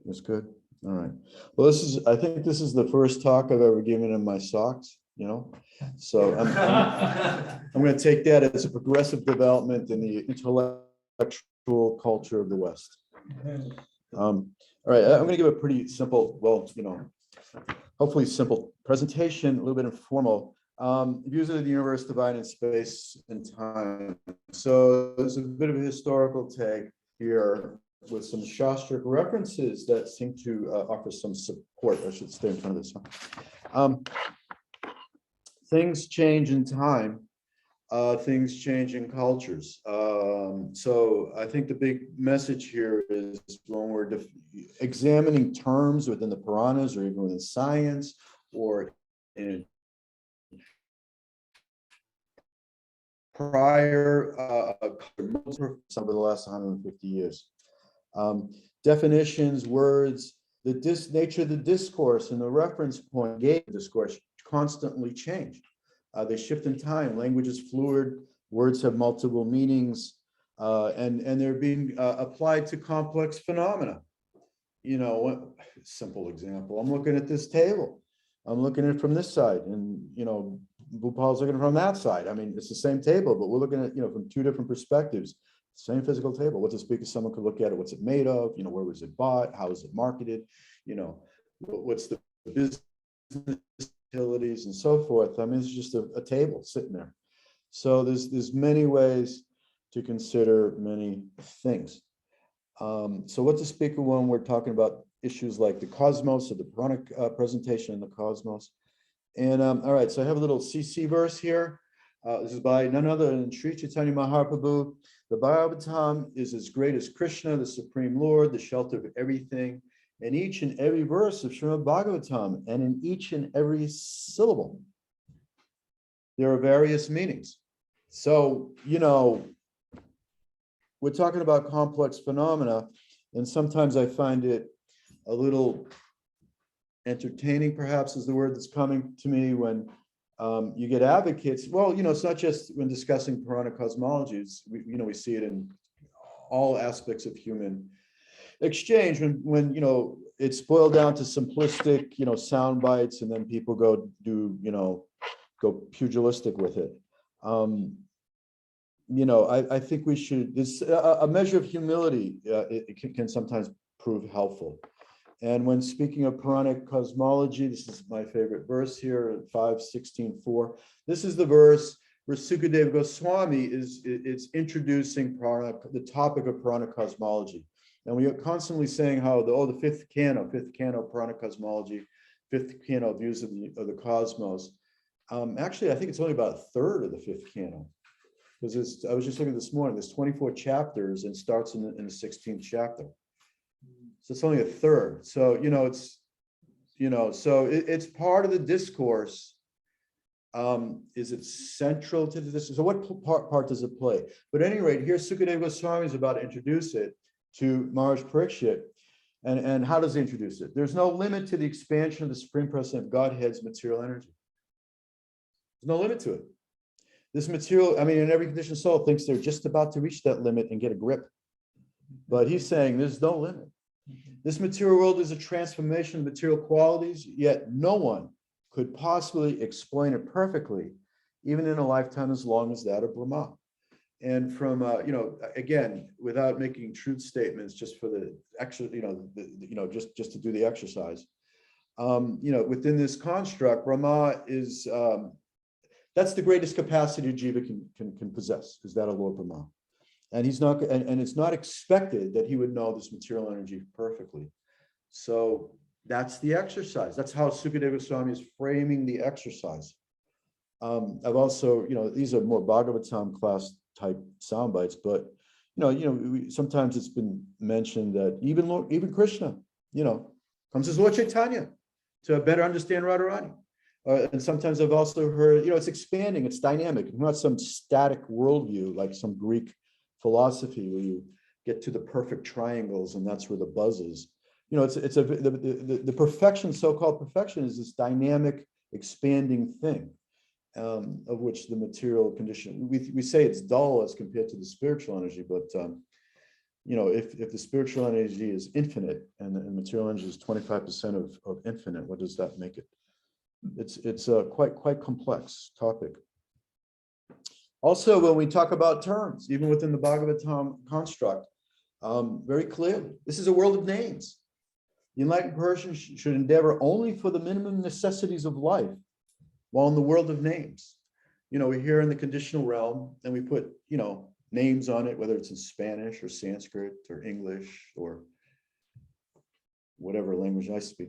That's good. All right. Well, I think this is the first talk I've ever given in my socks, you know? So I'm going to take that as a progressive development in the intellectual culture of the West. All right. I'm going to give a pretty simple, well, hopefully simple presentation, a little bit informal. Views of the universe divided in space and time. So there's a bit of a historical take here with some Shastric references that seem to offer some support. I should stay in front of this. Things change in time. Things change in cultures. So I think the big message here is when we're examining terms within the Puranas or even within science or in prior some of the last 150 years. Definitions, words, the nature of the discourse and the reference point gave discourse constantly changed. They shift in time. Language is fluid. Words have multiple meanings, and they're being applied to complex phenomena. Simple example. I'm looking at this table. I'm looking at it from this side, and Bhupal's looking from that side. I mean, it's the same table, but we're looking at from two different perspectives. Same physical table. What's it speak of? Someone could look at it. What's it made of? Where was it bought? How is it marketed? What's the business utilities and so forth. I mean, it's just a table sitting there. So there's many ways to consider many things. So what to speak of when we're talking about issues like the cosmos or the Puranic presentation in the cosmos. And all right, so I have a little CC verse here. This is by none other than Sri Chaitanya Mahaprabhu. The Bhagavatam is as great as Krishna, the Supreme Lord, the shelter of everything. In each and every verse of Srimad Bhagavatam, and in each and every syllable, there are various meanings. So, we're talking about complex phenomena, and sometimes I find it a little entertaining, perhaps is the word that's coming to me when you get advocates. Well, it's not just when discussing Puranic cosmologies. We see it in all aspects of human exchange when it's boiled down to simplistic sound bites, and then people go pugilistic with it. I think we should, a measure of humility it can sometimes prove helpful. And when speaking of Puranic cosmology, this is my favorite verse here, 5:16:4. This is the verse where Sukadeva Goswami is introducing the topic of Puranic cosmology. And we are constantly saying how the fifth canto Puranic cosmology, fifth canto views of the cosmos. Actually, I think it's only about a third of the fifth canto, because I was just looking this morning. There's 24 chapters and starts in the 16th chapter. So it's only a third. So it's part of the discourse. Is it central to this? So what part does it play? But at any rate, here Sukadeva Goswami is about to introduce it to Maharaj Parikshit. And how does he introduce it? There's no limit to the expansion of the Supreme Personality of Godhead's material energy. There's no limit to it. This material, in every conditioned soul thinks they're just about to reach that limit and get a grip. But he's saying there's no limit. This material world is a transformation of material qualities, yet no one could possibly explain it perfectly, even in a lifetime as long as that of Brahma. And from again, without making truth statements, just for the extra, just to do the exercise, within this construct, Brahma is that's the greatest capacity Jiva can possess, is that of Lord Brahma. And he's not, and it's not expected that he would know this material energy perfectly. So that's the exercise. That's how Sukadeva Goswami is framing the exercise. I've also, these are more Bhagavatam class type sound bites, but sometimes it's been mentioned that even Krishna, comes as Lord Chaitanya to better understand Radharani. And sometimes I've also heard, it's expanding, it's dynamic. It's not some static worldview like some Greek philosophy where you get to the perfect triangles and that's where the buzz is. The perfection, so-called perfection, is this dynamic, expanding thing. Of which the material condition, we say it's dull as compared to the spiritual energy, but if the spiritual energy is infinite and the material energy is 25% of infinite, what does that make it? It's a quite complex topic. Also, when we talk about terms, even within the Bhagavatam construct, very clearly, this is a world of names. The enlightened person should endeavor only for the minimum necessities of life, while in the world of names. We're here in the conditional realm, and we put, names on it, whether it's in Spanish or Sanskrit or English or whatever language I speak.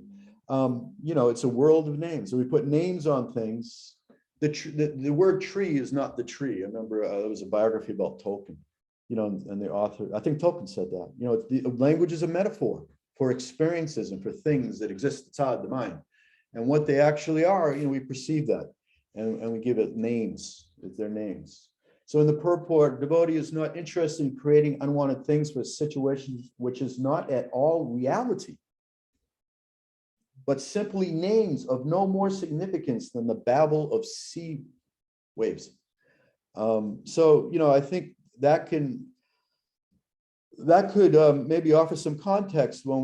It's a world of names. So we put names on things. The word tree is not the tree. I remember there was a biography about Tolkien, and the author, I think Tolkien said that, the language is a metaphor for experiences and for things that exist outside the mind. And what they actually are, we perceive that and we give it names. It's their names. So in the purport, devotee is not interested in creating unwanted things for situations which is not at all reality, but simply names of no more significance than the babble of sea waves. I think that could maybe offer some context when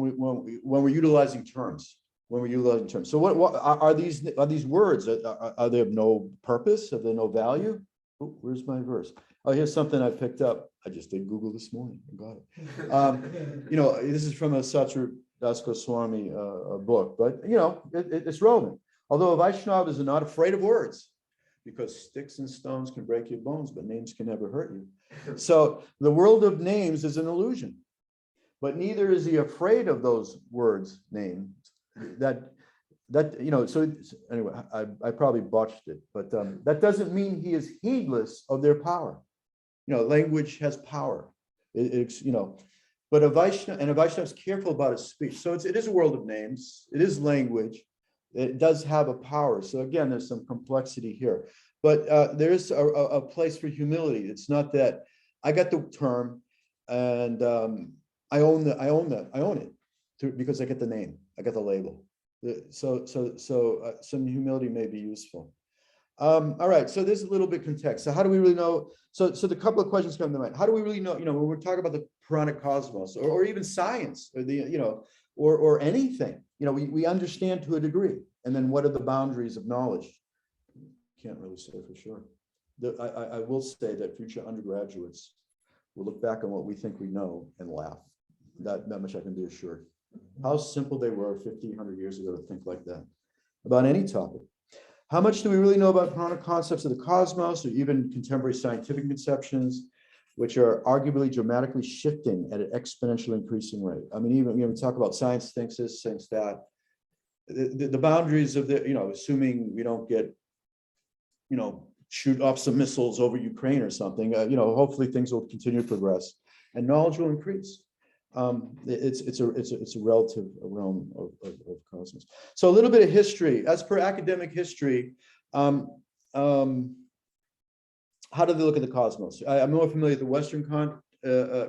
we're utilizing terms. So what are these words? Are they of no purpose? Are they no value? Oh, where's my verse? Oh, here's something I picked up. I just did Google this morning. I got it. This is from a Satru Das Goswami book, but it's relevant. Although Vaishnavas are not afraid of words, because sticks and stones can break your bones, but names can never hurt you. So the world of names is an illusion, but neither is he afraid of those words, names. So anyway, I probably botched it, but that doesn't mean he is heedless of their power. Language has power. But a Vaishnava is careful about his speech. So it is a world of names. It is language. It does have a power. So again, there's some complexity here. But there is a place for humility. It's not that I got the term and I own it because I get the name. I got the label. So some humility may be useful. All right, so there's a little bit context. So how do we really know? So the couple of questions come to mind. How do we really know? When we're talking about the Puranic cosmos, or even science, or or anything, we understand to a degree. And then what are the boundaries of knowledge? Can't really say for sure. I will say that future undergraduates will look back on what we think we know and laugh. That much I can be assured. How simple they were 50, 100 years ago to think like that about any topic. How much do we really know about Puranic concepts of the cosmos, or even contemporary scientific conceptions, which are arguably dramatically shifting at an exponentially increasing rate? I mean, even we talk about science thinks this, thinks that. The boundaries of assuming we don't get, shoot off some missiles over Ukraine or something, hopefully things will continue to progress and knowledge will increase. It's a relative realm of cosmos. So a little bit of history, as per academic history. How do they look at the cosmos? I'm more familiar with the Western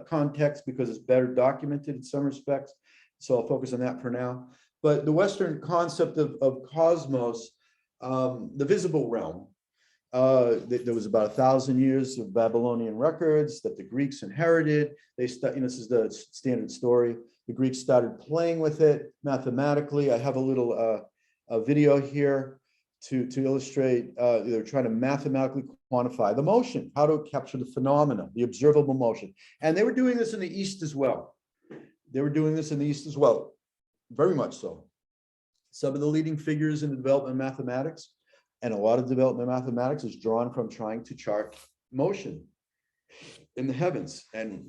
context because it's better documented in some respects. So I'll focus on that for now. But the Western concept of cosmos, the visible realm, there was about 1,000 years of Babylonian records that the Greeks inherited. This is the standard story. The Greeks started playing with it mathematically. I have a little a video here to illustrate. They're trying to mathematically quantify the motion, how to capture the phenomena, the observable motion. And they were doing this in the East as well. Very much so. Some of the leading figures in the development of mathematics, and a lot of development of mathematics is drawn from trying to chart motion in the heavens. And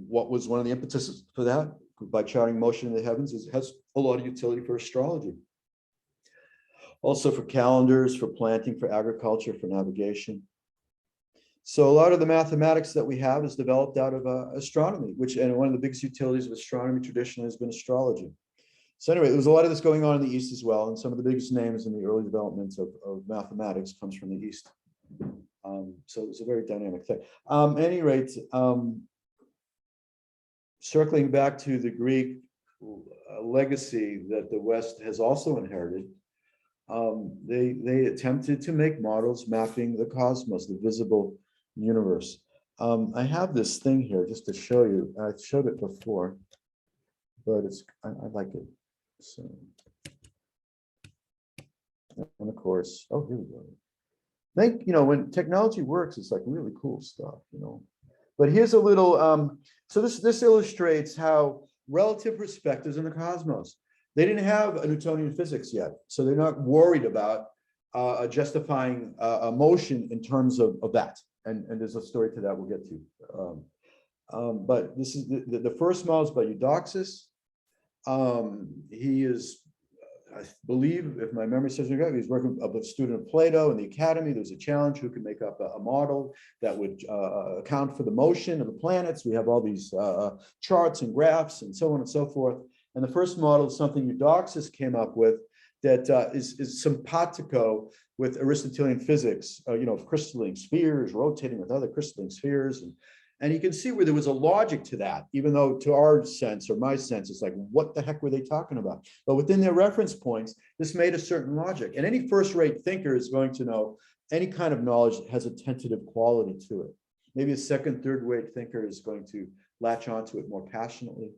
what was one of the impetuses for that? By charting motion in the heavens, it has a lot of utility for astrology. Also for calendars, for planting, for agriculture, for navigation. So a lot of the mathematics that we have is developed out of astronomy, and one of the biggest utilities of astronomy traditionally has been astrology. So anyway, there was a lot of this going on in the East as well, and some of the biggest names in the early developments of mathematics comes from the East. So it's a very dynamic thing. At any rate, circling back to the Greek legacy that the West has also inherited, they attempted to make models mapping the cosmos, the visible universe. I have this thing here just to show you. I showed it before, but I like it. So, and of course, oh, here we go. When technology works, it's like really cool stuff, But here's a little, so this illustrates how relative perspectives in the cosmos. They didn't have a Newtonian physics yet, so they're not worried about justifying a motion in terms of that. And there's a story to that we'll get to. But this is the first model is by Eudoxus. He is, I believe, if my memory serves me right, he was working with a student of Plato in the academy. There was a challenge who could make up a model that would account for the motion of the planets. We have all these charts and graphs and so on and so forth. And the first model is something Eudoxus came up with that is simpatico with Aristotelian physics, of crystalline spheres rotating with other crystalline spheres. And you can see where there was a logic to that, even though to our sense or my sense, it's like, what the heck were they talking about? But within their reference points, this made a certain logic. And any first-rate thinker is going to know any kind of knowledge that has a tentative quality to it. Maybe a second, third-rate thinker is going to latch onto it more passionately.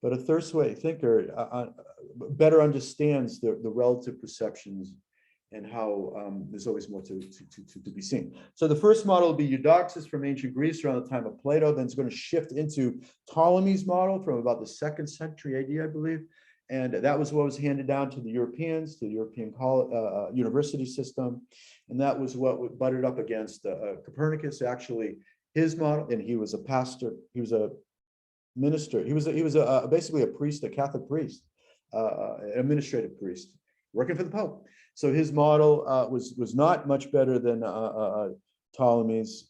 But a third-rate thinker better understands the relative perceptions and how there's always more to be seen. So the first model will be Eudoxus from ancient Greece around the time of Plato. Then it's going to shift into Ptolemy's model from about the 2nd century AD, I believe. And that was what was handed down to the Europeans, to the European university system. And that was what butted up against Copernicus, actually his model. And he was a pastor, he was a minister, he was basically a priest, a Catholic priest, an administrative priest, working for the Pope. So his model was not much better than Ptolemy's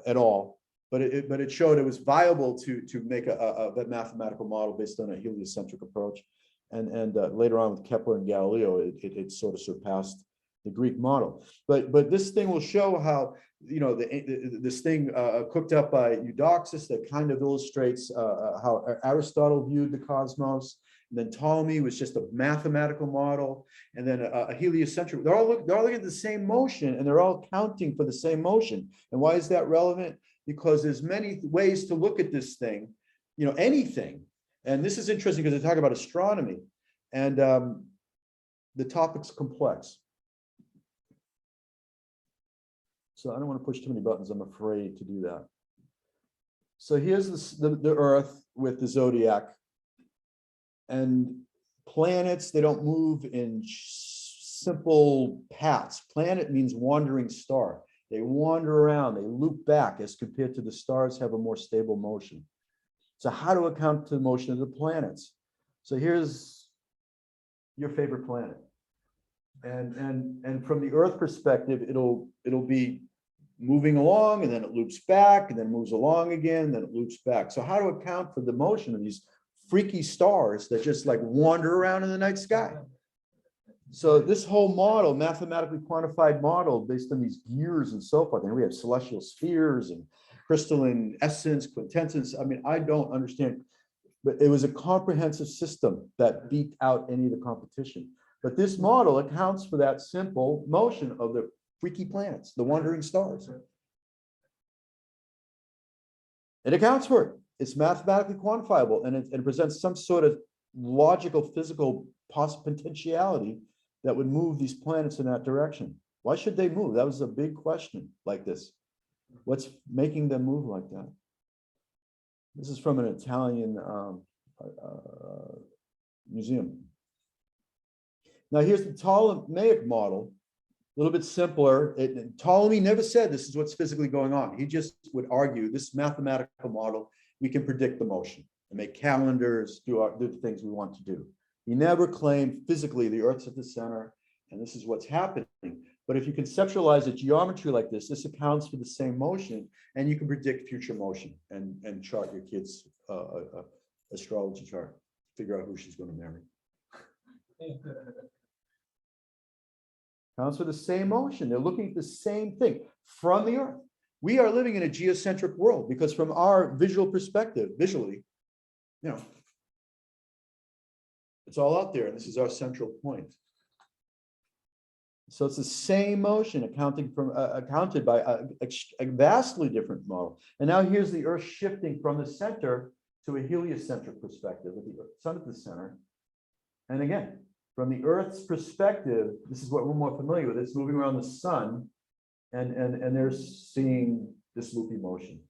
at all, but it showed it was viable to make a mathematical model based on a heliocentric approach, and later on with Kepler and Galileo, it sort of surpassed the Greek model. But this thing will show how this thing cooked up by Eudoxus that kind of illustrates how Aristotle viewed the cosmos. And then Ptolemy was just a mathematical model, and then a heliocentric. They're all looking at the same motion, and they're all counting for the same motion. And why is that relevant? Because there's many ways to look at this thing, anything. And this is interesting because they talk about astronomy, and the topic's complex. So I don't want to push too many buttons. I'm afraid to do that. So here's the Earth with the zodiac. And planets, they don't move in simple paths. Planet means wandering star. They wander around, they loop back, as compared to the stars have a more stable motion. So how to account for the motion of the planets? So here's your favorite planet. And from the Earth perspective, it'll be moving along, and then it loops back, and then moves along again, and then it loops back. So how to account for the motion of these freaky stars that just like wander around in the night sky? So this whole model, mathematically quantified model based on these gears and so forth, and we have celestial spheres and crystalline essence, quintessence. I mean, I don't understand, but it was a comprehensive system that beat out any of the competition. But this model accounts for that simple motion of the freaky planets, the wandering stars. It accounts for it. It's mathematically quantifiable, and it presents some sort of logical, physical potentiality that would move these planets in that direction. Why should they move? That was a big question like this. What's making them move like that? This is from an Italian museum. Now here's the Ptolemaic model, a little bit simpler. Ptolemy never said this is what's physically going on. He just would argue this mathematical model, we can predict the motion and make calendars, do the things we want to do. He never claimed physically the Earth's at the center and this is what's happening. But if you conceptualize a geometry like this accounts for the same motion, and you can predict future motion and chart your kid's astrology chart, figure out who she's going to marry. Counts for the same motion. They're looking at the same thing from the Earth. We are living in a geocentric world because from our visual perspective, visually, it's all out there, and this is our central point. So it's the same motion accounted by a vastly different model. And now here's the Earth shifting from the center to a heliocentric perspective with the sun at the center. And again, from the Earth's perspective, this is what we're more familiar with. It's moving around the sun, and they're seeing this loopy motion.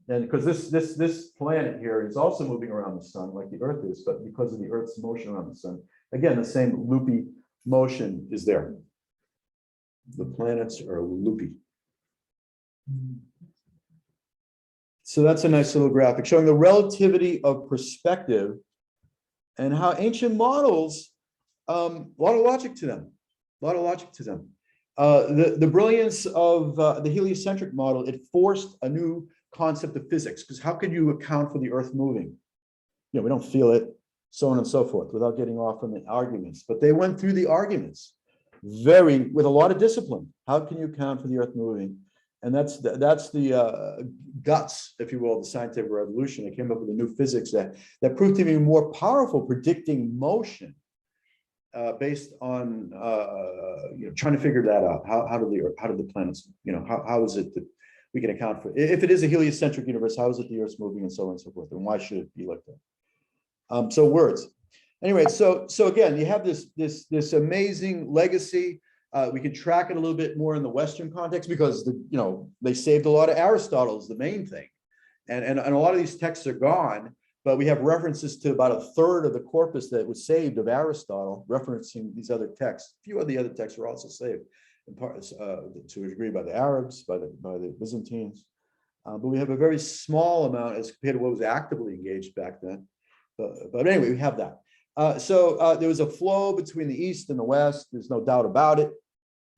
And because this planet here is also moving around the sun like the Earth is, but because of the Earth's motion around the sun, again, the same loopy motion is there. The planets are loopy. So that's a nice little graphic showing the relativity of perspective and how ancient models, a lot of logic to them, The brilliance of the heliocentric model, it forced a new concept of physics, because how can you account for the Earth moving? You know, we don't feel it, so on and so forth, without getting off on the arguments. But they went through the arguments with a lot of discipline. How can you account for the Earth moving? And that's the guts, if you will, of the scientific revolution. They came up with a new physics that proved to be more powerful, predicting motion based on trying to figure that out. How do the planets, how is it that we can account for, if it is a heliocentric universe, how is it the Earth's moving, and so on and so forth, and why should it be like that? So words. Anyway, so again, you have this amazing legacy. We can track it a little bit more in the Western context because they saved a lot of Aristotle is the main thing, and a lot of these texts are gone. But we have references to about a third of the corpus that was saved of Aristotle, referencing these other texts. A few of the other texts were also saved, in part to a degree by the Arabs, by the Byzantines. But we have a very small amount as compared to what was actively engaged back then. But anyway, we have that. So there was a flow between the East and the West. There's no doubt about it.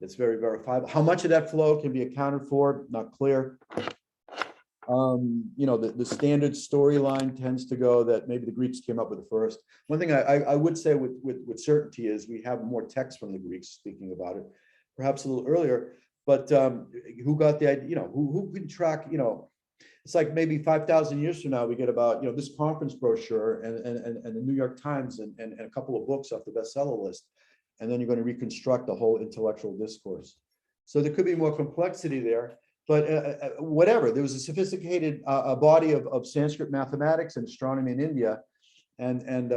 It's very verifiable. How much of that flow can be accounted for? Not clear. The standard storyline tends to go that maybe the Greeks came up with it first. One thing I would say with certainty is we have more text from the Greeks speaking about it, perhaps a little earlier. But who got the idea? Who can track? It's like maybe 5,000 years from now, we get about this conference brochure and the New York Times and a couple of books off the bestseller list, and then you're going to reconstruct the whole intellectual discourse. So there could be more complexity there. But whatever, there was a sophisticated body of Sanskrit mathematics and astronomy in India, and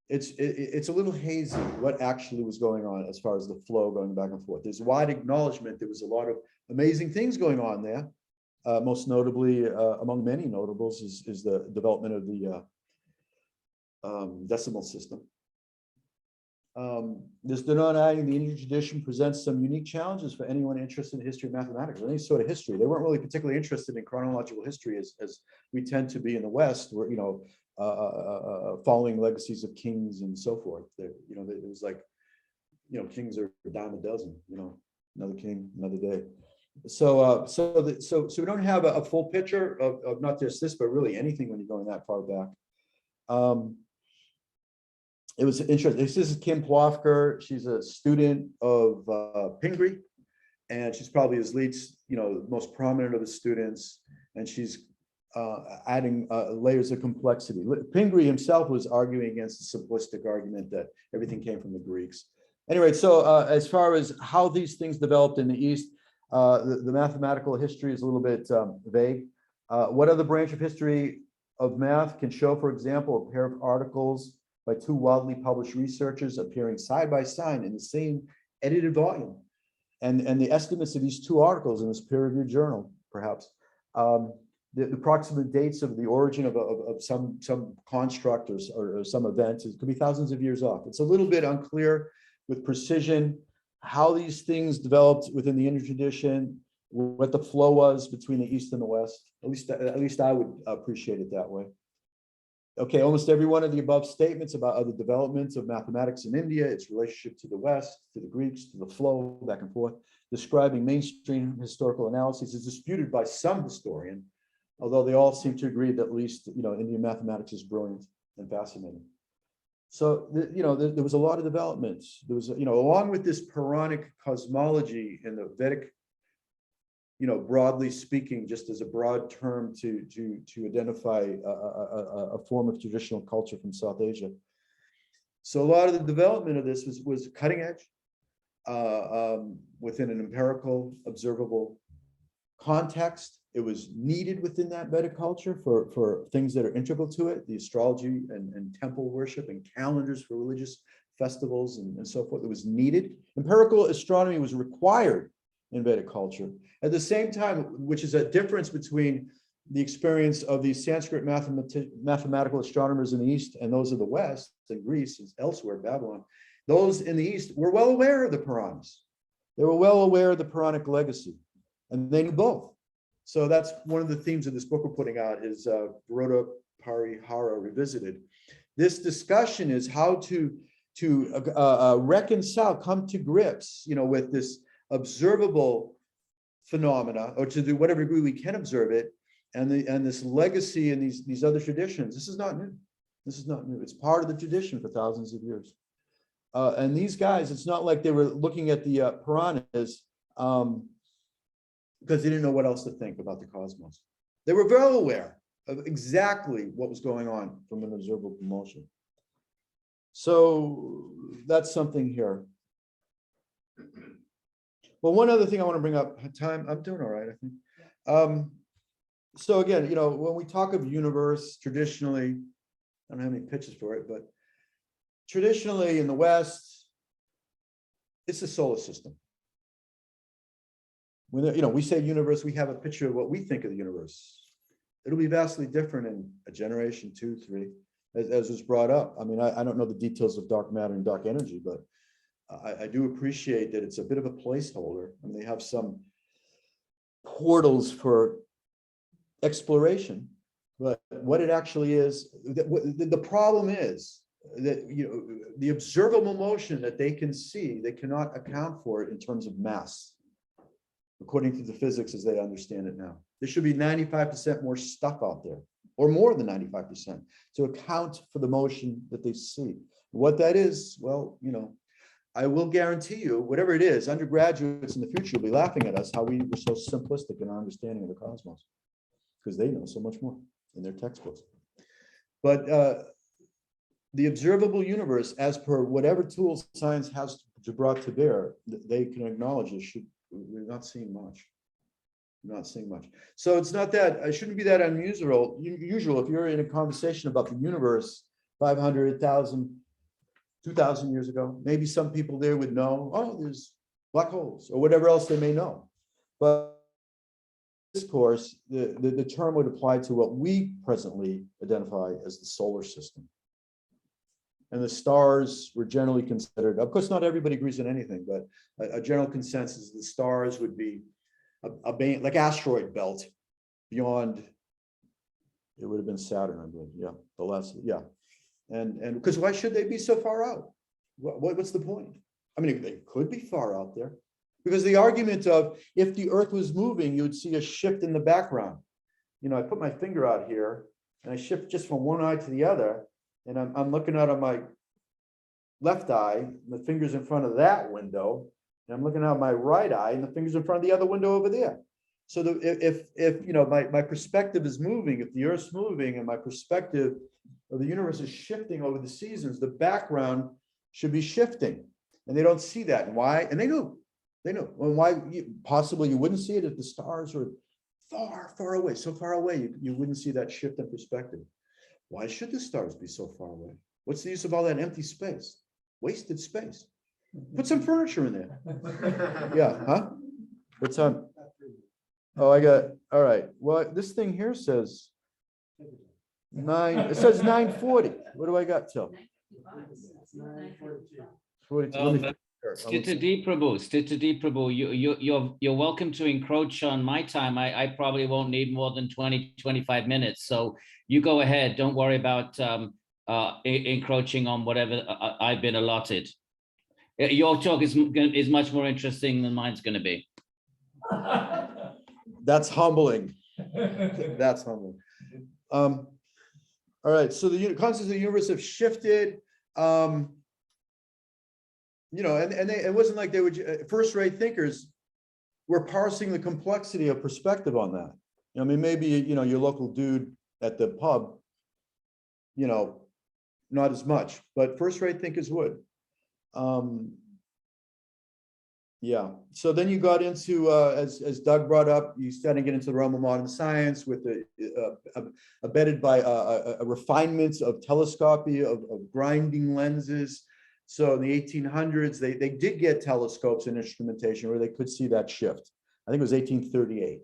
it's a little hazy what actually was going on as far as the flow going back and forth. There's wide acknowledgement there was a lot of amazing things going on there. Most notably, among many notables, is the development of the decimal system. This denying the Indian tradition presents some unique challenges for anyone interested in history of mathematics or any sort of history. They weren't really particularly interested in chronological history as we tend to be in the West, where following legacies of kings and so forth. It was like, kings are a dime a dozen. Another king, another day. So we don't have a full picture of not just this, but really anything when you're going that far back. It was interesting. This is Kim Plofker. She's a student of Pingree, and she's probably his lead, most prominent of his students. And she's adding layers of complexity. Pingree himself was arguing against the simplistic argument that everything came from the Greeks. Anyway, so as far as how these things developed in the East, the mathematical history is a little bit vague. What other branch of history of math can show, for example, a pair of articles by two widely published researchers appearing side by side in the same edited volume, and the estimates of these two articles in this peer-reviewed journal, perhaps, the approximate dates of the origin of some construct or some event, it could be thousands of years off. It's a little bit unclear with precision how these things developed within the Indian tradition, what the flow was between the East and the West. At least I would appreciate it that way. Okay, almost every one of the above statements about other developments of mathematics in India, its relationship to the West, to the Greeks, to the flow back and forth, describing mainstream historical analysis is disputed by some historian, although they all seem to agree that at least Indian mathematics is brilliant and fascinating. So there was a lot of developments. There was along with this Puranic cosmology and the Vedic, broadly speaking, just as a broad term to identify a form of traditional culture from South Asia. So a lot of the development of this was cutting edge. within an empirical, observable context. It was needed within that Vedic culture for things that are integral to it, the astrology and temple worship and calendars for religious festivals and so forth. It was needed. Empirical astronomy was required in Vedic culture. At the same time, which is a difference between the experience of these Sanskrit mathematical astronomers in the East and those of the West, in Greece and elsewhere, Babylon. Those in the East were well aware of the Puranas. They were well aware of the Puranic legacy, and they knew both. So that's one of the themes of this book we're putting out is Baroda Parihara Revisited. This discussion is how to reconcile, come to grips, with this observable phenomena, or to do whatever degree we can observe it, and this legacy and these other traditions. This is not new. This is not new. It's part of the tradition for thousands of years. And these guys, it's not like they were looking at the Puranas because they didn't know what else to think about the cosmos. They were well aware of exactly what was going on from an observable motion. So that's something here. Well, one other thing I want to bring up, time, I'm doing all right, I think. So again, when we talk of universe, traditionally, I don't have any pictures for it, but traditionally in the West, it's a solar system. When we say universe, we have a picture of what we think of the universe. It'll be vastly different in a generation, 2, 3, as was brought up. I mean, I don't know the details of dark matter and dark energy, but I do appreciate that it's a bit of a placeholder, and they have some portals for exploration. But what it actually is, the problem is that the observable motion that they can see, they cannot account for it in terms of mass, according to the physics as they understand it now. There should be 95% more stuff out there, or more than 95%, to account for the motion that they see. What that is, well, I will guarantee you, whatever it is, undergraduates in the future will be laughing at us how we were so simplistic in our understanding of the cosmos, because they know so much more in their textbooks. But the observable universe, as per whatever tools science has brought to bear, they can acknowledge it. We're not seeing much. We're not seeing much. So it's not that, it shouldn't be that unusual. Usual if you're in a conversation about the universe 500, 1,000, 2,000 years ago, maybe some people there would know, oh, there's black holes or whatever else they may know. But discourse, the term would apply to what we presently identify as the solar system. And the stars were generally considered, of course, not everybody agrees on anything, but a general consensus, the stars would be a band, like asteroid belt beyond, it would have been Saturn, I believe. Yeah, the last, yeah. And because why should they be so far out? What's the point? I mean, they could be far out there, because the argument of if the Earth was moving, you would see a shift in the background. I put my finger out here and I shift just from one eye to the other, and I'm looking out of my left eye, the finger's in front of that window, and I'm looking out of my right eye, and the finger's in front of the other window over there. So if my perspective is moving, if the Earth's moving and my perspective of the universe is shifting over the seasons, the background should be shifting, and they don't see that. And why? And they know. And why possibly you wouldn't see it if the stars were far, far away, so far away, you wouldn't see that shift in perspective. Why should the stars be so far away? What's the use of all that empty space? Wasted space. Put some furniture in there. Yeah, huh? What's on? Oh, I got, all right. Well, this thing here says 9, it says 9:40. What do I got till? 42. Sthita-dhi-muni, you're welcome to encroach on my time. I probably won't need more than 20-25 minutes. So you go ahead. Don't worry about encroaching on whatever I've been allotted. Your talk is much more interesting than mine's going to be. That's humbling. That's humbling. All right. So the concepts of the universe have shifted. It wasn't like they would, first-rate thinkers were parsing the complexity of perspective on that. I mean, maybe, your local dude at the pub, not as much, but first-rate thinkers would. Yeah. So then you got into, as Doug brought up, you started to get into the realm of modern science with the abetted by a refinements of telescopy, of grinding lenses. So in the 1800s, they did get telescopes and instrumentation where they could see that shift. I think it was 1838.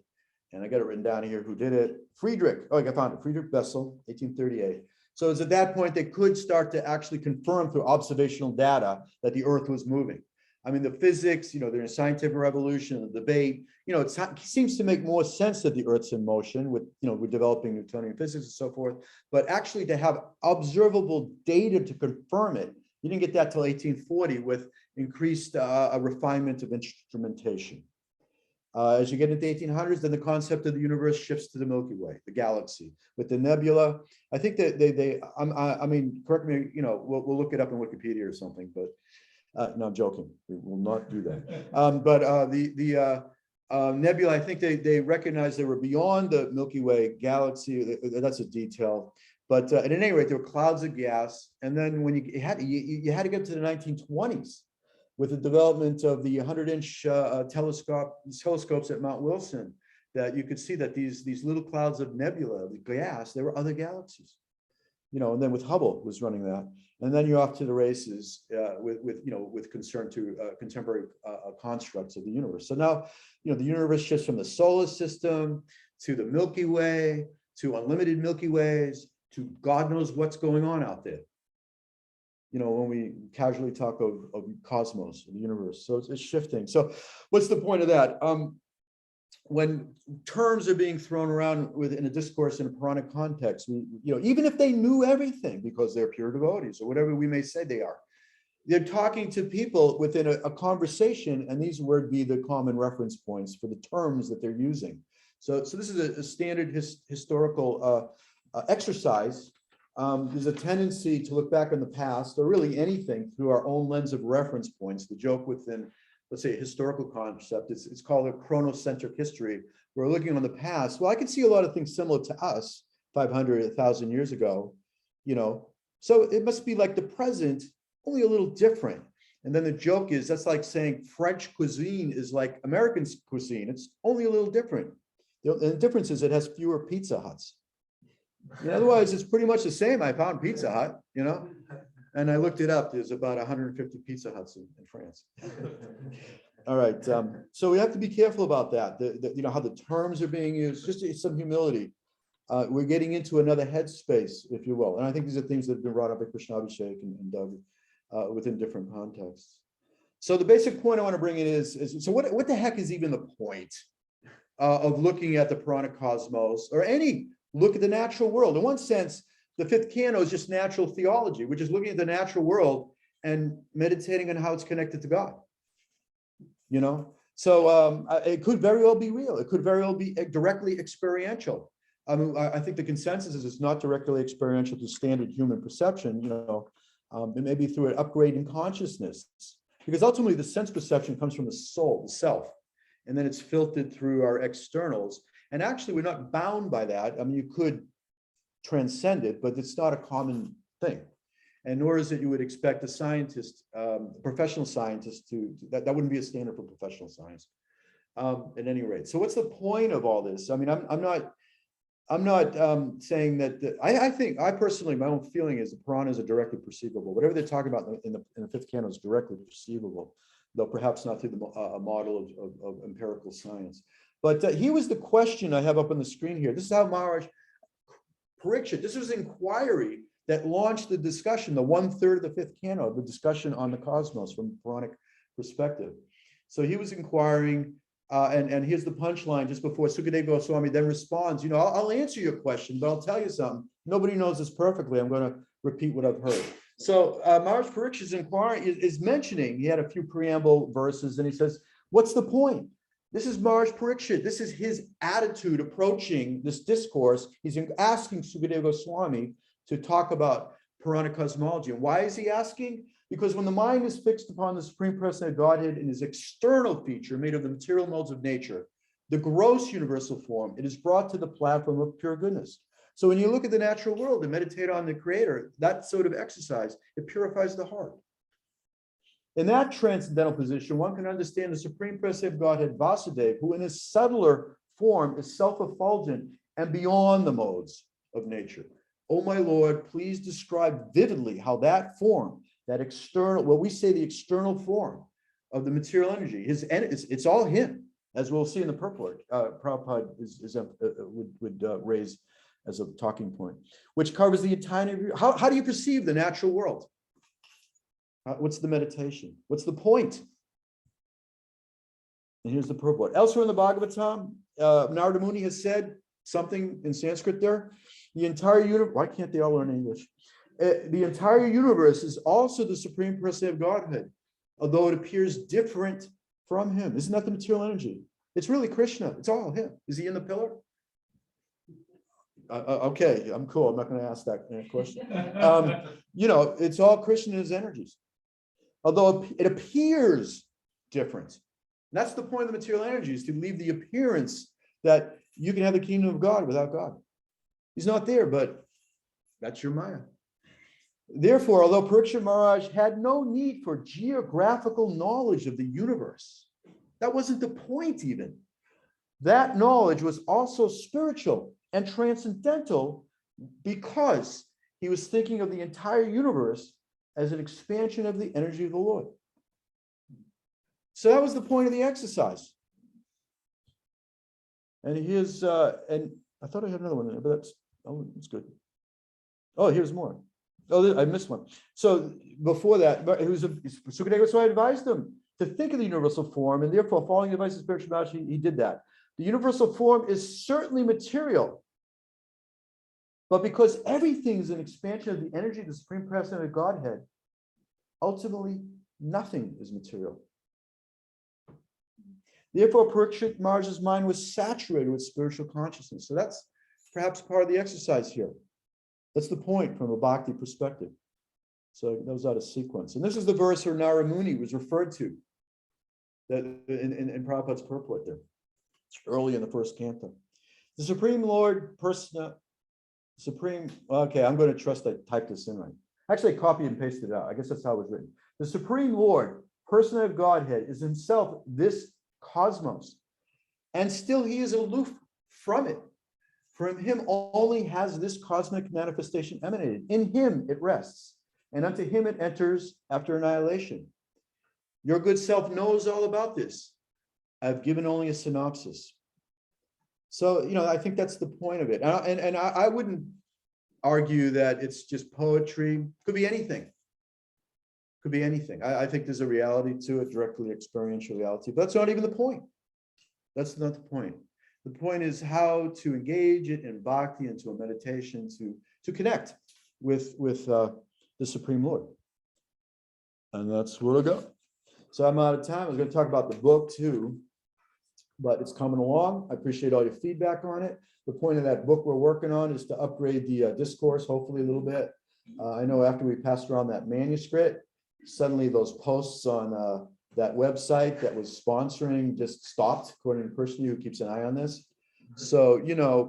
And I got it written down here who did it. Friedrich. Oh, I found it. Friedrich Bessel, 1838. So it's at that point they could start to actually confirm through observational data that the Earth was moving. I mean, the physics, there's a scientific revolution, the debate, it seems to make more sense that the Earth's in motion with, we're developing Newtonian physics and so forth, but actually to have observable data to confirm it, you didn't get that till 1840 with increased refinement of instrumentation. As you get into the 1800s, then the concept of the universe shifts to the Milky Way, the galaxy. With the nebula, I think that I mean, correct me, we'll look it up in Wikipedia or something, but no, I'm joking. We will not do that. Nebula, I think they recognized they were beyond the Milky Way galaxy. That's a detail. But at any rate, there were clouds of gas. And then when you had to get to the 1920s with the development of the 100-inch telescopes at Mount Wilson, that you could see that these little clouds of nebula, the gas, there were other galaxies. And then with Hubble was running that. And then you're off to the races with concern to contemporary constructs of the universe. So now, the universe shifts from the solar system to the Milky Way, to unlimited Milky Ways, to God knows what's going on out there. When we casually talk of cosmos, the universe. So it's shifting. So what's the point of that? When terms are being thrown around within a discourse in a Puranic context, even if they knew everything because they're pure devotees or whatever we may say they are, they're talking to people within a conversation, and these would be the common reference points for the terms that they're using. So this is a standard historical exercise. There's a tendency to look back on the past, or really anything, through our own lens of reference points. The joke within, let's say, a historical concept, it's called a chronocentric history. We're looking on the past. Well, I can see a lot of things similar to us 500, 1,000 years ago, so it must be like the present, only a little different. And then the joke is, that's like saying French cuisine is like American cuisine. It's only a little different. The difference is it has fewer Pizza Huts. Otherwise, it's pretty much the same. I found Pizza Hut, and I looked it up. There's about 150 Pizza Huts in France. All right. So we have to be careful about that. How the terms are being used, just some humility. We're getting into another headspace, if you will. And I think these are things that have been brought up by Krishna Abhishek and Doug within different contexts. So the basic point I want to bring in is so what the heck is even the point of looking at the Puranic cosmos, or any look at the natural world? In one sense, the fifth canto is just natural theology, which is looking at the natural world and meditating on how it's connected to God. So it could very well be real. It could very well be directly experiential. I think the consensus is it's not directly experiential to standard human perception. It may be through an upgrade in consciousness, because ultimately the sense perception comes from the soul, the self, and then it's filtered through our externals. And actually, we're not bound by that. You could transcend it, but it's not a common thing. And nor is it you would expect a scientist, professional scientist, that wouldn't be a standard for professional science, at any rate. So what's the point of all this? I'm not saying that, I personally, my own feeling is the Puranas are directly perceivable. Whatever they're talking about in the fifth canto is directly perceivable, though perhaps not through a model of empirical science. But here was the question I have up on the screen here. This is how Maharaj Parikshit, this was an inquiry that launched the discussion, the 1/3 of the fifth canto, the discussion on the cosmos from Puranic perspective. So he was inquiring, and here's the punchline just before Sukadeva Goswami then responds, I'll answer your question, but I'll tell you something. Nobody knows this perfectly. I'm going to repeat what I've heard. So Maharaj Parikshit's inquiry is mentioning, he had a few preamble verses, and he says, what's the point? This is Maharaj Parikshit. This is his attitude approaching this discourse. He's asking Sukadeva Goswami to talk about Puranic cosmology. And why is he asking? Because when the mind is fixed upon the Supreme Personality of Godhead in his external feature made of the material modes of nature, the gross universal form, it is brought to the platform of pure goodness. So when you look at the natural world and meditate on the Creator, that sort of exercise, it purifies the heart. In that transcendental position, one can understand the Supreme Personality of Godhead, Vasudeva, who in his subtler form is self-effulgent and beyond the modes of nature. Oh, my Lord, please describe vividly how that form, that external, what we say the external form of the material energy, it's all him, as we'll see in the purport. Prabhupada would raise as a talking point, which covers the entire, how do you perceive the natural world? What's the meditation? What's the point? And here's the purport. Elsewhere in the Bhagavatam, Narada-muni has said something in Sanskrit there. The entire universe, why can't they all learn English? The entire universe is also the Supreme Personality of Godhead, although it appears different from him. Isn't that the material energy? It's really Krishna. It's all him. Is he in the pillar? Okay, I'm cool. I'm not going to ask that question. It's all Krishna and his energies, although it appears different. And that's the point of the material energy, is to leave the appearance that you can have the kingdom of God without God. He's not there, but that's your Maya. Therefore, although Parikshit Maharaj had no need for geographical knowledge of the universe, that wasn't the point even. That knowledge was also spiritual and transcendental because he was thinking of the entire universe as an expansion of the energy of the Lord. So that was the point of the exercise. And here's, and I thought I had another one in there, but that's good. Oh, here's more. Oh, I missed one. So before that, Sukadeva Goswami advised him to think of the universal form, and therefore, following the advice of spiritual master, he did that. The universal form is certainly material, but because everything is an expansion of the energy of the Supreme Personality of Godhead, ultimately nothing is material. Therefore, Parikshit Maharaj's mind was saturated with spiritual consciousness. So that's perhaps part of the exercise here. That's the point from a bhakti perspective. So that was out of sequence. And this is the verse where Narada-muni was referred to that in Prabhupada's purport there, early in the first canto. The Supreme Lord, okay, I'm going to trust I typed this in right. Actually, I copied and pasted it out. I guess that's how it was written. The Supreme Lord, Personality of Godhead, is himself this cosmos, and still he is aloof from it. From him only has this cosmic manifestation emanated. In him it rests, and unto him it enters after annihilation. Your good self knows all about this. I've given only a synopsis. So, I think that's the point of it. And I wouldn't argue that it's just poetry. Could be anything. Could be anything. I think there's a reality to it, directly experiential reality, but that's not even the point. That's not the point. The point is how to engage it in bhakti, into a meditation, to connect with the Supreme Lord. And that's where we'll go. So I'm out of time. I was going to talk about the book too, but it's coming along. I appreciate all your feedback on it. The point of that book we're working on is to upgrade the discourse, hopefully a little bit. I know after we passed around that manuscript, suddenly those posts on that website that was sponsoring just stopped, according to Krishna, who keeps an eye on this. So,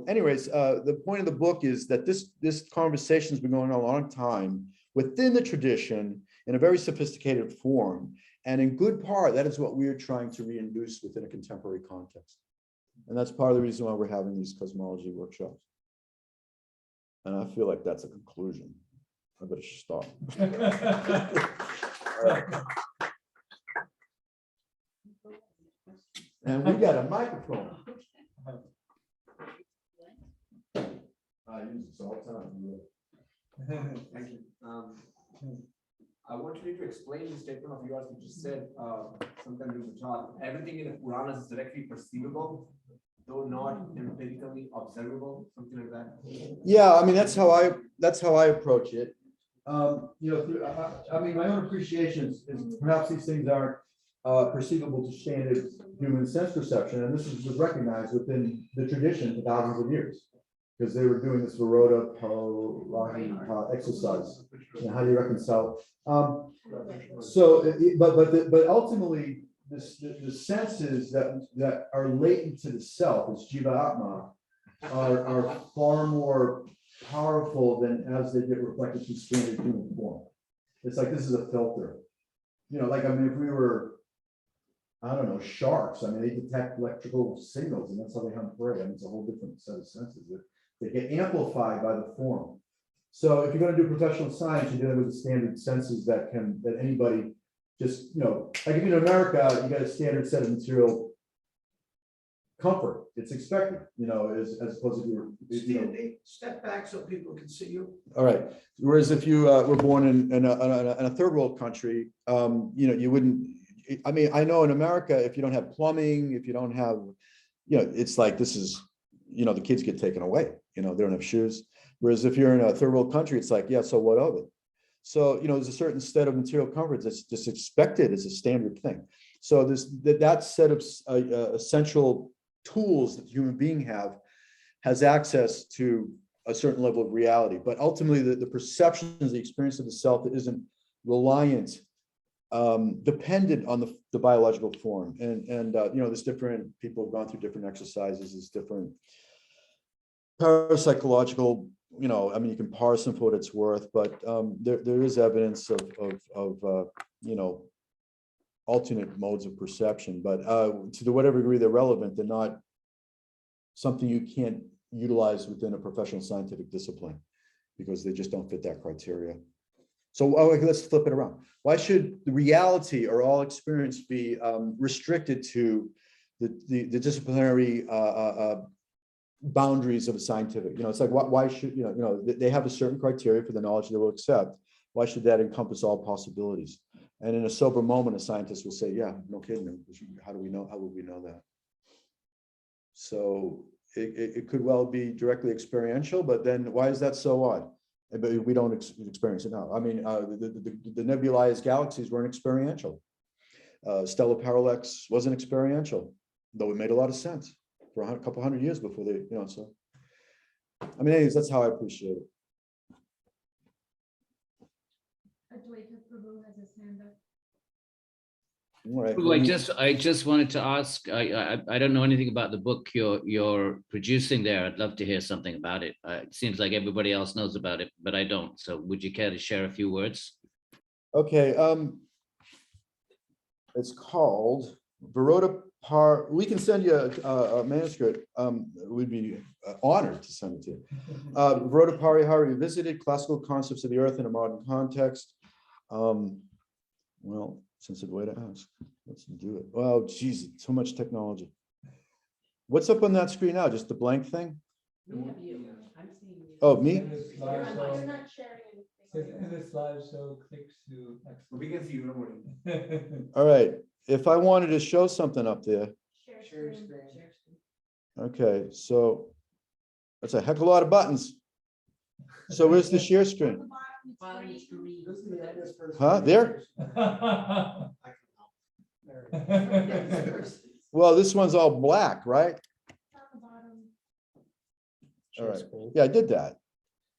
anyways, the point of the book is that this conversation has been going on a long time within the tradition in a very sophisticated form. And in good part, that is what we are trying to reintroduce within a contemporary context. And that's part of the reason why we're having these cosmology workshops. And I feel like that's a conclusion. I better stop. And we got a microphone. I use this all the time. Thank you. I wanted you to explain the statement of yours, which you said sometime during the talk. Everything in the Puranas is directly perceivable, though not empirically observable, something like that. Yeah, I mean that's how I approach it. My own appreciation is perhaps these things aren't perceivable to standard human sense perception, and this was recognized within the tradition for thousands of years, because they were doing this Viroda Parahi exercise. How do you reconcile? But ultimately, the senses that are latent to the self, as Jiva Atma, are far more powerful than as they get reflected through standard human form. It's like this is a filter. like, I mean, if we were, I don't know, sharks, I mean, they detect electrical signals, and that's how they hunt prey. I mean, it's a whole different set of senses that they get amplified by the form. So if you're going to do professional science, you're dealing with the standard senses that anybody just, like if you're in America, you got a standard set of material comfort. It's expected, as opposed to Stanley, step back so people can see you. All right. Whereas if you were born in a third world country, you wouldn't. I mean, I know in America, if you don't have plumbing, if you don't have, it's like this is, the kids get taken away. They don't have shoes. Whereas if you're in a third world country, it's like, yeah, so what of it? So there's a certain set of material comforts that's just expected as a standard thing. So that set of essential tools that the human being has access to a certain level of reality, but ultimately the perceptions, the experience of the self that isn't reliant, dependent on the biological form. And there's different people have gone through different exercises, there's different parapsychological, I mean, you can parse them for what it's worth, but there is evidence of alternate modes of perception, but to whatever degree they're relevant, they're not something you can't utilize within a professional scientific discipline because they just don't fit that criteria. So let's flip it around. Why should the reality or all experience be restricted to the disciplinary boundaries of a scientific? It's like, why should, they have a certain criteria for the knowledge they will accept. Why should that encompass all possibilities? And in a sober moment, a scientist will say, yeah, no kidding. How do we know? How would we know that? So it could well be directly experiential, but then why is that so odd? But we don't experience it now. I mean, the nebulized galaxies weren't experiential. Stellar parallax wasn't experiential, though it made a lot of sense for a couple hundred years before they, so. I mean, anyways, that's how I appreciate it. Adwaita Prabhu has his hand up. All right. Prabhu, I just wanted to ask, I don't know anything about the book you're producing there. I'd love to hear something about it. It seems like everybody else knows about it, but I don't. So would you care to share a few words? Okay. It's called we can send you a manuscript. We'd be honored to send it to you. Varota Parihara Revisited, Classical Concepts of the Earth in a Modern Context. Well, since Adwaita asked, let's do it. Well, geez, so much technology. What's up on that screen now? Just the blank thing? We have you. I'm seeing you. Oh, me? You're not sharing anything. In the slideshow, clicks to. We can see you, don't worry. All right. If I wanted to show something up there. Share screen. Okay, so that's a heck of a lot of buttons. So where's the share screen? Huh? There? Well, this one's all black, right? All right. Yeah, I did that.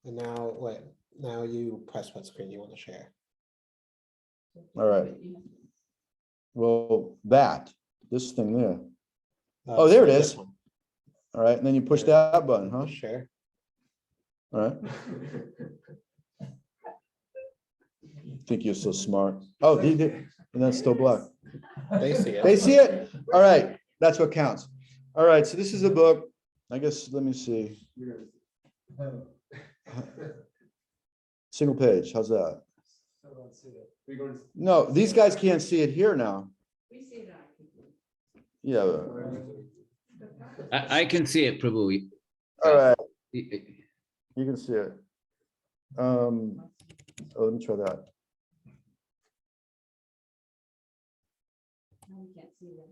And now, wait, now you press what screen you want to share. All right. Well, this thing there. Oh, there it this is. one. All right, and then you push that button, huh? Share. All right. Think you're so smart. Oh, and that's still black. They see it. They see it? All right, that's what counts. All right, so this is a book. I guess, let me see. Single page, how's that? No, these guys can't see it here now. We see that. Yeah. I can see it, Prabhu. All right, you can see it. Oh, let me try that. No, we can't see that.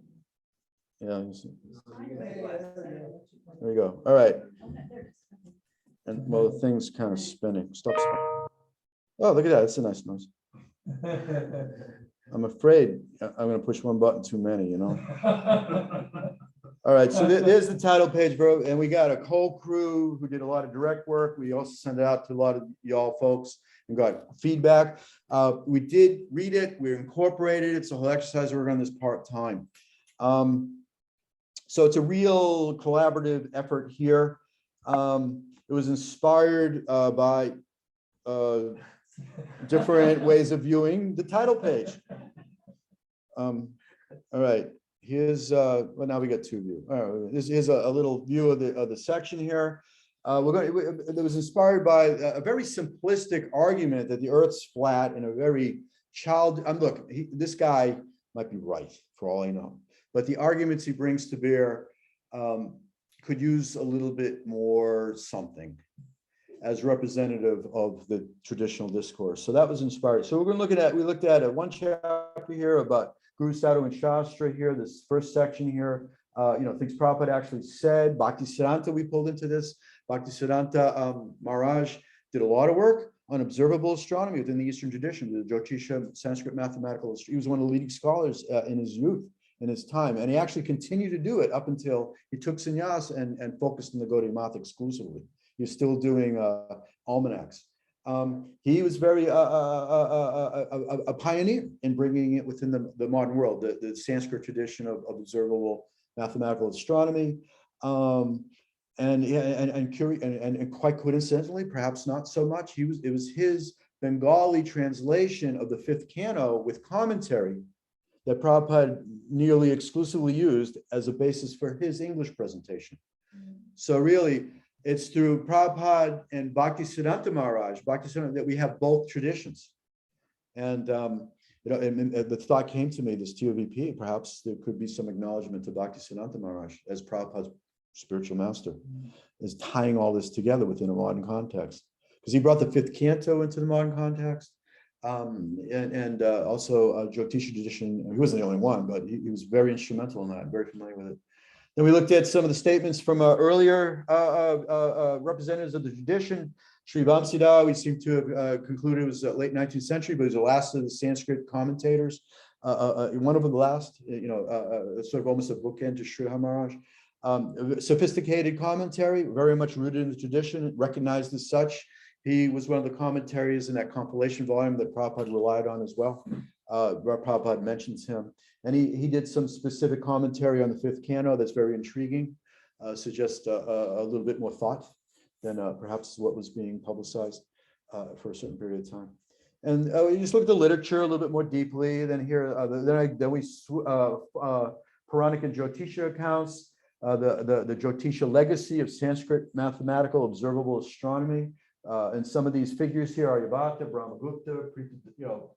Yeah, you see. There you go. All right. And well, the thing's kind of spinning. Stop spinning. Oh, look at that. That's a nice noise. I'm afraid I'm going to push one button too many, All right, so there's the title page, bro. And we got a whole crew who did a lot of direct work. We also sent it out to a lot of y'all folks and got feedback. We did read it. We incorporated it. It's a whole exercise. We're on this part-time. So it's a real collaborative effort here. It was inspired by different ways of viewing the title page. All right, here's, well, now we got two views. All right, here's a little view of the section here. It was inspired by a very simplistic argument that the Earth's flat in a very look, this guy might be right for all I know, but the arguments he brings to bear could use a little bit more something as representative of the traditional discourse. So that was inspired. So we're going to look at, we looked at one chapter here about Guru Sadhu and Shastra here, this first section here, things Prabhupada actually said. Bhaktisiddhanta we pulled into this. Bhaktisiddhanta Maharaj did a lot of work on observable astronomy within the Eastern tradition, the Jyotisha Sanskrit mathematical. He was one of the leading scholars in his youth, in his time, and he actually continued to do it up until he took sannyas and focused on the Gaudiya Math exclusively. He was still doing almanacs. He was very a pioneer in bringing it within the modern world, the Sanskrit tradition of observable mathematical astronomy. And quite coincidentally, perhaps not so much, it was his Bengali translation of the fifth canto with commentary that Prabhupada nearly exclusively used as a basis for his English presentation. So really, it's through Prabhupada and Bhaktisiddhanta Maharaj, that we have both traditions. And the thought came to me, this TOVP, perhaps there could be some acknowledgement to Bhaktisiddhanta Maharaj as Prabhupada's spiritual master, is tying all this together within a modern context. Because he brought the fifth canto into the modern context. Also Jyotisha tradition. He wasn't the only one, but he was very instrumental in that, very familiar with it. Then we looked at some of the statements from earlier representatives of the tradition. Sri Vamsida, we seem to have concluded was late 19th century, but he was the last of the Sanskrit commentators. One of them, the last, sort of almost a bookend to Sri Maharaj. Sophisticated commentary, very much rooted in the tradition, recognized as such. He was one of the commentaries in that compilation volume that Prabhupada relied on as well. Prabhupada mentions him. And he did some specific commentary on the fifth canto that's very intriguing, suggests a little bit more thought than perhaps what was being publicized for a certain period of time. And we just look at the literature a little bit more deeply. Then here, then we Puranic and Jyotisha accounts, the Jyotisha legacy of Sanskrit mathematical observable astronomy. And some of these figures here, Aryabhata, Brahmagupta,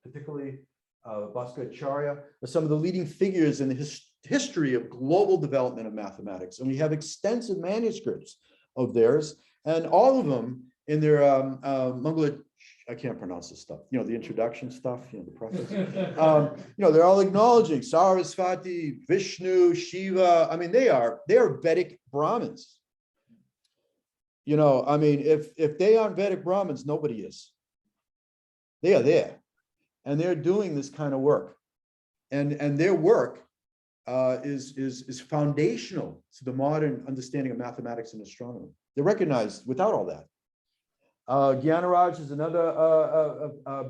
particularly Bhaskacharya, are some of the leading figures in the history of global development of mathematics. And we have extensive manuscripts of theirs, and all of them in their Mangala, I can't pronounce this stuff, the introduction stuff, the preface. They're all acknowledging Sarasvati, Vishnu, Shiva. I mean, they are Vedic Brahmins. If they aren't Vedic Brahmins, nobody is. They are there, and they're doing this kind of work, and their work is foundational to the modern understanding of mathematics and astronomy. They're recognized without all that. Gyanaraj is another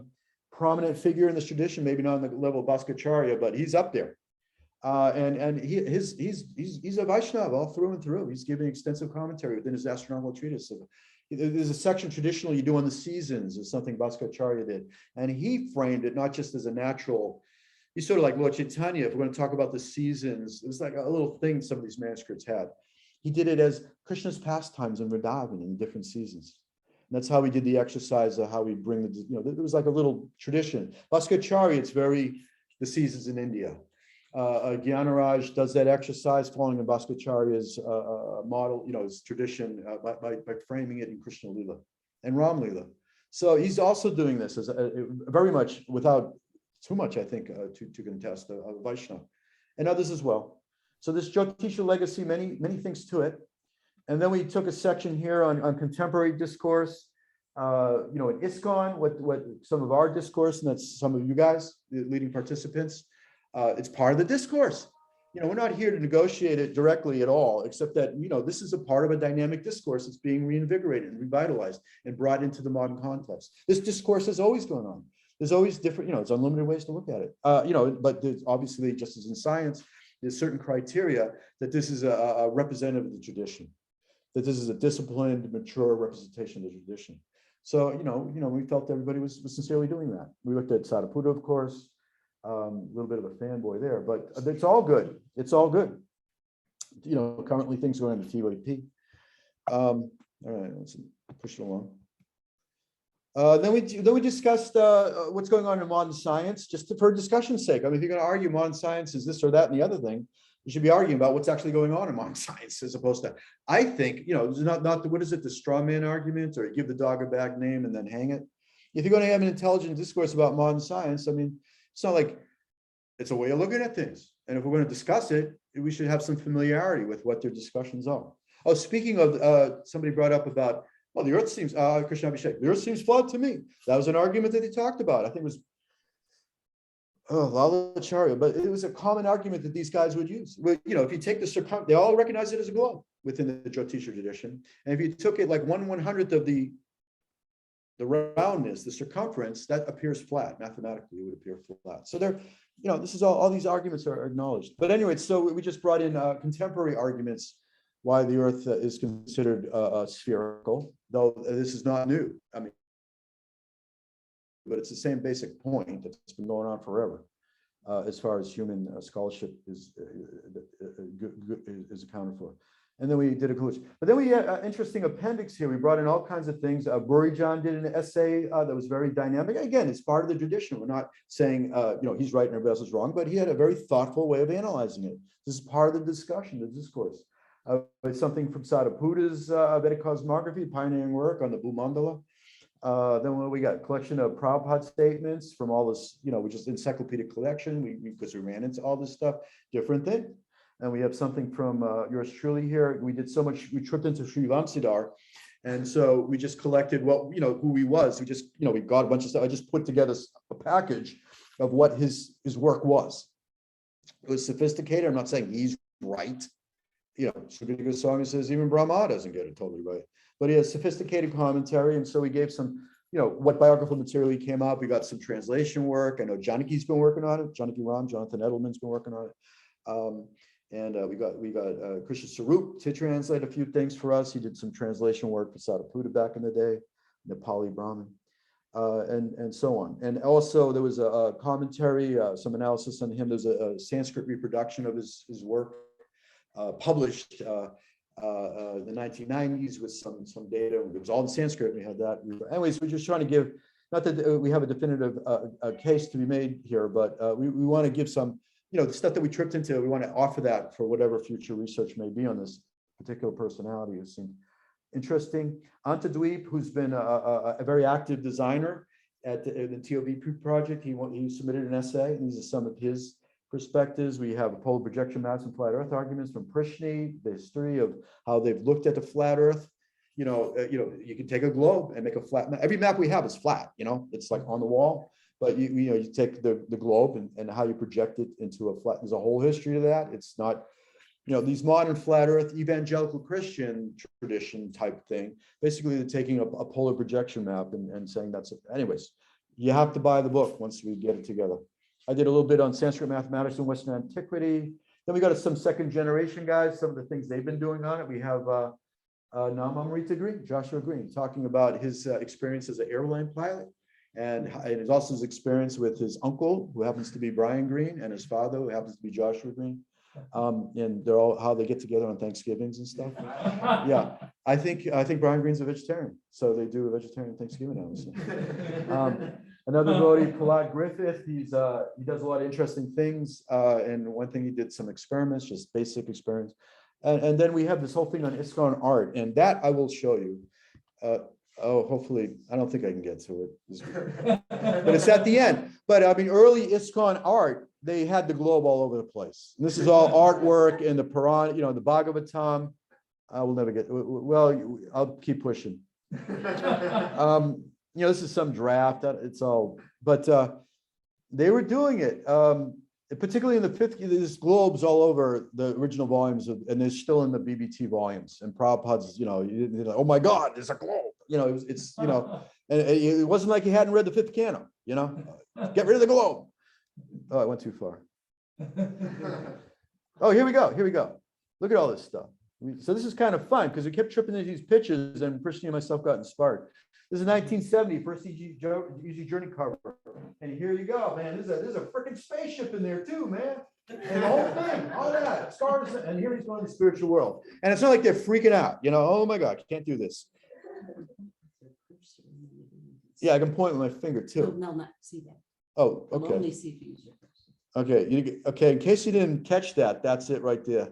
prominent figure in this tradition, maybe not on the level of Bhaskacharya, but he's up there. And he's a Vaishnava all through and through. He's giving extensive commentary within his astronomical treatise. There's a section traditionally you do on the seasons, is something Bhaskacharya did. And he framed it not just as a natural, he's sort of like Lord Chaitanya. If we're going to talk about the seasons, it was like a little thing some of these manuscripts had. He did it as Krishna's pastimes in Vrindavan in different seasons. And that's how we did the exercise of how we bring there was like a little tradition. Bhaskacharya, it's very the seasons in India. Gyanaraj does that exercise following in Bhaskacharya's model, his tradition by framing it in Krishna Lila and Ram Lila. So he's also doing this as very much without too much, I think, to contest Vaishnava and others as well. So this Jyotisha legacy, many things to it. And then we took a section here on contemporary discourse, in ISKCON, what some of our discourse, and that's some of you guys, the leading participants. It's part of the discourse. We're not here to negotiate it directly at all, except that, this is a part of a dynamic discourse that's being reinvigorated and revitalized and brought into the modern context. This discourse is always going on. There's always different, it's unlimited ways to look at it. But there's obviously, just as in science, there's certain criteria that this is a representative of the tradition, that this is a disciplined, mature representation of the tradition. So, we felt everybody was sincerely doing that. We looked at Sariputta, of course. A little bit of a fanboy there, but it's all good. It's all good. You know, currently things going on the TOP. All right, let's push it along. Then we discussed what's going on in modern science, just for discussion's sake. I mean, if you're going to argue modern science is this or that and the other thing, you should be arguing about what's actually going on in modern science, as opposed to, I think, you know, not the, what is it, the straw man argument, or give the dog a bad name and then hang it. If you're going to have an intelligent discourse about modern science, I mean, it's not like it's a way of looking at things. And if we're going to discuss it, we should have some familiarity with what their discussions are. Oh, speaking of, somebody brought up about, well, the earth seems, Krishna Abhishek, the earth seems flawed to me. That was an argument that they talked about. I think it was Lalacharya, but it was a common argument that these guys would use. Well, you know, if you take the circumference, they all recognize it as a globe within the Jyotisha tradition. And if you took it like 1/100th of the roundness, the circumference, that appears flat. Mathematically, it would appear flat. So they're, you know, this is all these arguments are acknowledged. But anyway, so we just brought in contemporary arguments why the earth is considered spherical, though this is not new. I mean, but it's the same basic point that's been going on forever, as far as human scholarship is accounted for. And then we did a conclusion. But then we had an interesting appendix here. We brought in all kinds of things. Burijan did an essay that was very dynamic. Again, it's part of the tradition. We're not saying, you know, he's right and everybody else is wrong, but he had a very thoughtful way of analyzing it. This is part of the discussion, the discourse. It's something from Sthita-dhi-muni's Vedic cosmography, pioneering work on the Bhumandala. Then what we got, collection of Prabhupada statements from all this, you know, which is encyclopedic collection. Because we ran into all this stuff, different thing. And we have something from yours truly here. We did so much, we tripped into Sri Vamsidhar. And so we just collected what, you know, who he was. We just, you know, we got a bunch of stuff. I just put together a package of what his work was. It was sophisticated. I'm not saying he's right. You know, Sukadeva Goswami says even Brahma doesn't get it totally right. But he has sophisticated commentary. And so we gave some, you know, what biographical material he came up. We got some translation work. I know Janaki's been working on it. Janaki Ram, Jonathan Edelman's been working on it. And we got Krishna Sarup to translate a few things for us. He did some translation work for Sadaputa back in the day, Nepali Brahmin, and so on. And also there was a commentary, some analysis on him. There's a Sanskrit reproduction of his work published in the 1990s with some data. It was all in Sanskrit. We had that. Anyways, we're just trying to give, not that we have a definitive case to be made here, but we want to give some, you know, the stuff that we tripped into, we want to offer that for whatever future research may be on this particular personality who seemed interesting. Antadweep, who's been a very active designer at the TOVP project, he submitted an essay, and these are some of his perspectives. We have a polar projection maps and flat earth arguments from Prishni, the history of how they've looked at the flat earth. You know, you can take a globe and make a flat map. Every map we have is flat, you know, it's like on the wall. But you know, you take the globe and how you project it into a flat, there's a whole history to that. It's not, you know, these modern flat earth evangelical Christian tradition type thing. Basically, they're taking a polar projection map and saying that's it. Anyways, you have to buy the book once we get it together. I did a little bit on Sanskrit mathematics and Western antiquity. Then we got some second generation guys, some of the things they've been doing on it. We have Namamrita Green, Joshua Green, talking about his experience as an airline pilot. And it's also his experience with his uncle, who happens to be Brian Green, and his father, who happens to be Joshua Green. And they're all how they get together on Thanksgivings and stuff. Yeah, I think Brian Green's a vegetarian, so they do a vegetarian Thanksgiving now. Another devotee, Prahlad Griffith, he does a lot of interesting things. And one thing he did some experiments, just basic experiments. And then we have this whole thing on ISKCON art, and that I will show you. Oh, hopefully, I don't think I can get to it, but it's at the end. But I mean, early ISKCON art, they had the globe all over the place. And this is all artwork in the Puranic, you know, the Bhagavatam. I will never get, well, I'll keep pushing. You know, this is some draft, it's all, but they were doing it. Particularly in the 50s, there's globes all over the original volumes, and they're still in the BBT volumes. And Prabhupada's, you know, like, oh my God, there's a globe. You know, it's you know, and it wasn't like he hadn't read the fifth canon. You know, get rid of the globe. Oh, I went too far. Oh, here we go. Here we go. Look at all this stuff. So this is kind of fun because we kept tripping into these pictures, and Prishni and myself got inspired. This is 1970, first Easy Journey cover. And here you go, man. There's a freaking spaceship in there too, man. And the whole thing, all that, stars, and here he's going to the spiritual world. And it's not like they're freaking out, oh my God, you can't do this. Yeah, I can point with my finger too. No, not see that. Oh, I'll okay. only see if you use your cursor. Okay, in case you didn't catch that, that's it right there.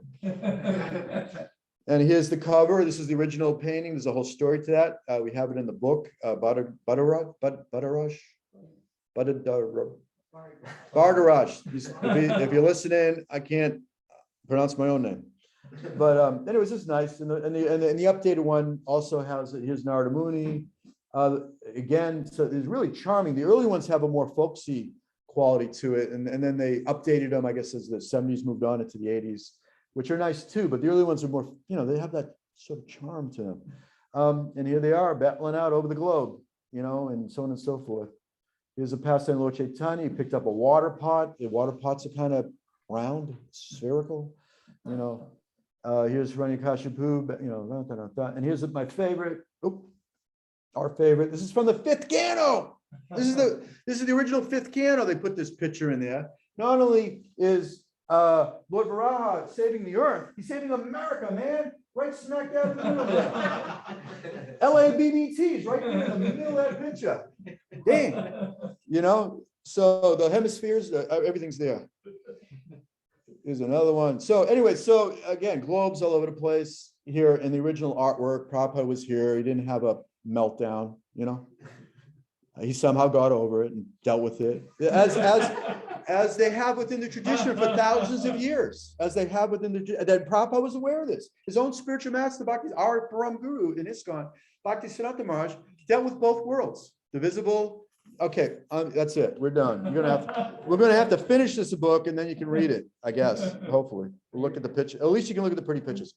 And here's the cover. This is the original painting. There's a whole story to that. We have it in the book, Bhadaraj. If you're listening, I can't pronounce my own name. But anyways, this is nice. And the updated one also has, here's Narada-muni. Again, so it's really charming. The early ones have a more folksy quality to it. And then they updated them, I guess, as the 70s moved on into the 80s, which are nice too. But the early ones are more, they have that sort of charm to them. And here they are battling out over the globe, and so on and so forth. Here's a pastime Lord Chaitanya. He picked up a water pot. The water pots are kind of round, spherical, Here's Hiranyakashipu, and here's my favorite. Our favorite. This is from the fifth canto. This is the original fifth canto. They put this picture in there. Not only is Lord Varaha saving the earth, he's saving America, man. Right smack dab in the middle there. LABBT's right there in the middle of that picture. Dang. So the hemispheres, everything's there. Here's another one. So anyway, so again, globes all over the place here in the original artwork. Prabhupada was here. He didn't have a meltdown, He somehow got over it and dealt with it, as they have within the tradition for thousands of years, that Prabhupada was aware of this. His own spiritual master, our Param Guru in ISKCON, Bhaktivedanta Maharaj, dealt with both worlds, the visible. Okay, that's it. We're done. We're gonna have to finish this book, and then you can read it, I guess. Hopefully, we'll look at the picture. At least you can look at the pretty pictures.